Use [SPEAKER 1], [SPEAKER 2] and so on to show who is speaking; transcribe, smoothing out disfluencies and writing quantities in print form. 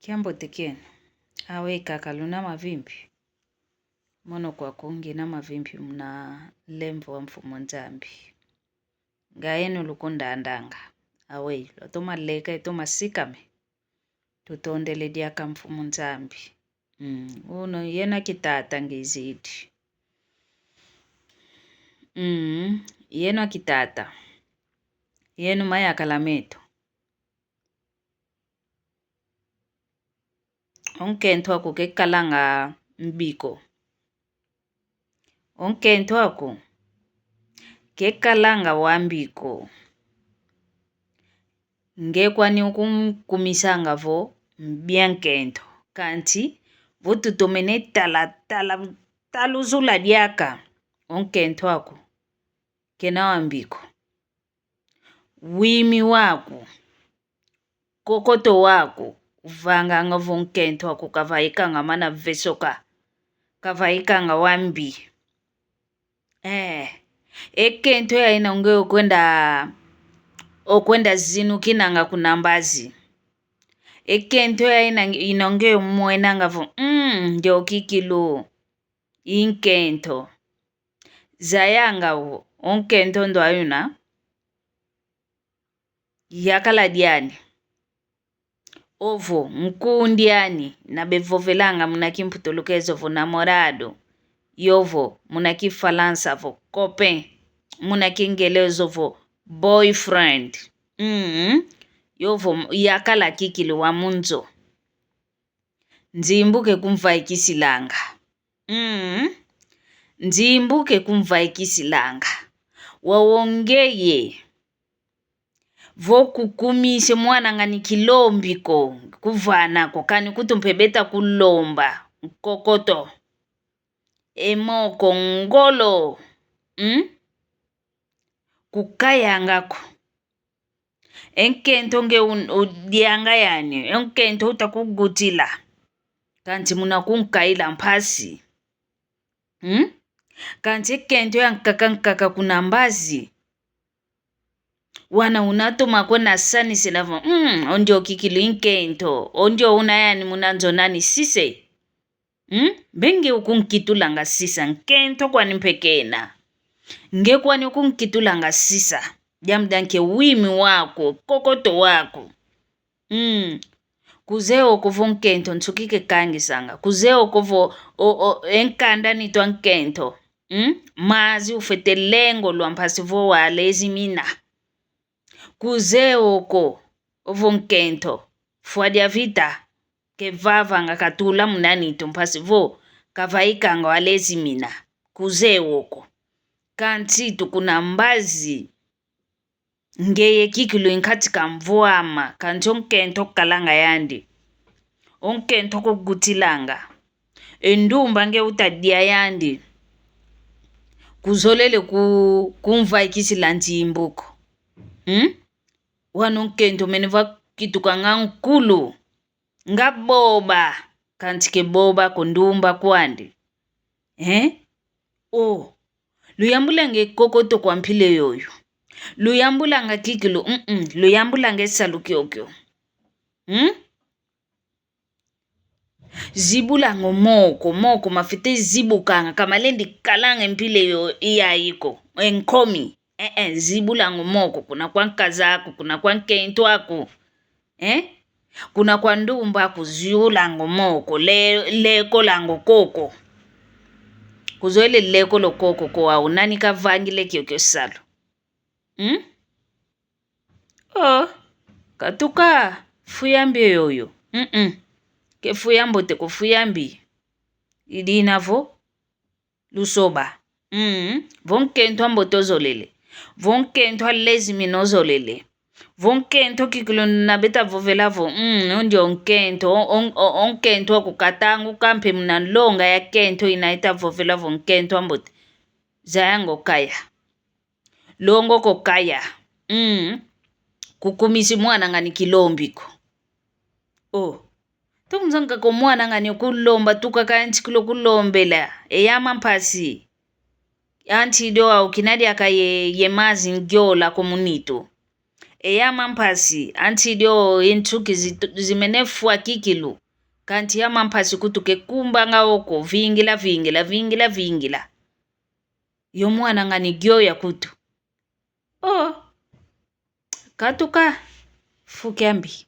[SPEAKER 1] Kiambo tekeni, awe kaka luna mavimbi. Mono kwa kungi na mavimbi mna lemvo wa mfumo nzambi. Ngaenu lukunda andanga. Awe, lotoma leka itoma sikame. Tutondele diaka mfumo nzambi. Uno yena kitata ngizidi. Yena kitata. Yenu maya kalameto. Onkento ako ke kalanga mbiko. Onkento ako ke kalanga wambiko. Ngekwani ukumisanga vo mbiankento. Kanti votu tomene taluzula diaka. Onkento ako kena wambiko. Wimi wako. Kokoto wako. Uvanga nga vonkento ako kavaika nga mana vesoka. Kavaika nga wambi. Ekento ya inaunge okwenda zinu kinanga kunambazi. Ekento ya inaunge mwena nga vo. Ndio kikilo. Inkento. Zayanga wo. Onkento ndo ayuna. Yakala diani. Ovo, mkundiani, na bevovelanga munakimputulukezo vo namorado. Yovo, munakifalansa vo copain. Munakingelezo vo boyfriend. Yovo, yakala kikili wa munzo. Nzimbuke kumvaikisilanga. Nzimbuke kumvaikisilanga. Wawongeye. Voku kumise mwana ngani kilombiko kuvana kokani kutumpebeta kulomba kokoto emoko ngolo kukayangako enkento nge udianga yani enkento utakugutila kanti munakunkaila mpasi kanti enkento yankaka kunambazi wana unatoma kwena sani sinavo ondio kikilo inkento ondio unayani munanzo nani sise bengi ukunkitulanga sisa nkento kwani mpekena nge kwani ukunkitulanga sisa jamdanke wimi wako kokoto wako kuzeo kuvo nkento nsukike kangi sanga kuzeo kuvo enkanda nitwa nkento mazi ufete lengo lwampasi vo walezi mina kuzeo ko vonkento fuadia vita ke vava nga katula munani tumpasi vo kavaika nga walezi mina kuzeo ko kanti tukuna mbazi ngeye kikilo inkati kamvuama kanti onkento kalanga yandi onkento kugutilanga endumba nge utadia yandi kuzolele kumvaikisila ntimbuko wano nkento meneva kituka nga nkulu nga boba kanti ke boba kondumba kwandi luyambula nge kokoto kwa mpile yoyo luyambula nga kikilo luyambula nge salukyokyo zibula ngo moko mafite zibukanga kamalendi kalanga mpile yo iyayiko enkomi zibula ngomoko kuna kwa nkazako kuna kwa nkento ako kuna kwa ndumba kuziula ngomoko leko lango koko kuzoele leko lo koko kwa unani kavangile kyokyo salo katuka fuyambi yoyo ke fuyambo te kufuyambi idinavo lusoba vonkento ambotozolele vonkento alezi minozolele vonkento kikilo nabeta vovelavo ondio onkento akukatangu kampe mnalonga ya kento inaita vovelavo nkento ambote zayango kaya longo kokaya kukumisi mwana ngani kilombiko tomuzanga ko mwana ngani kulomba tukaka nchikilo kulombela eyama mpasi anti doa ukinadi akaye mazi ngyola komunito eyamampasi anti lyo inthuki zimenefua kikilu kanti yamampasi kutuke kumba ngawoko vingila yomwana ngani gyoya kutu katuka fukyambi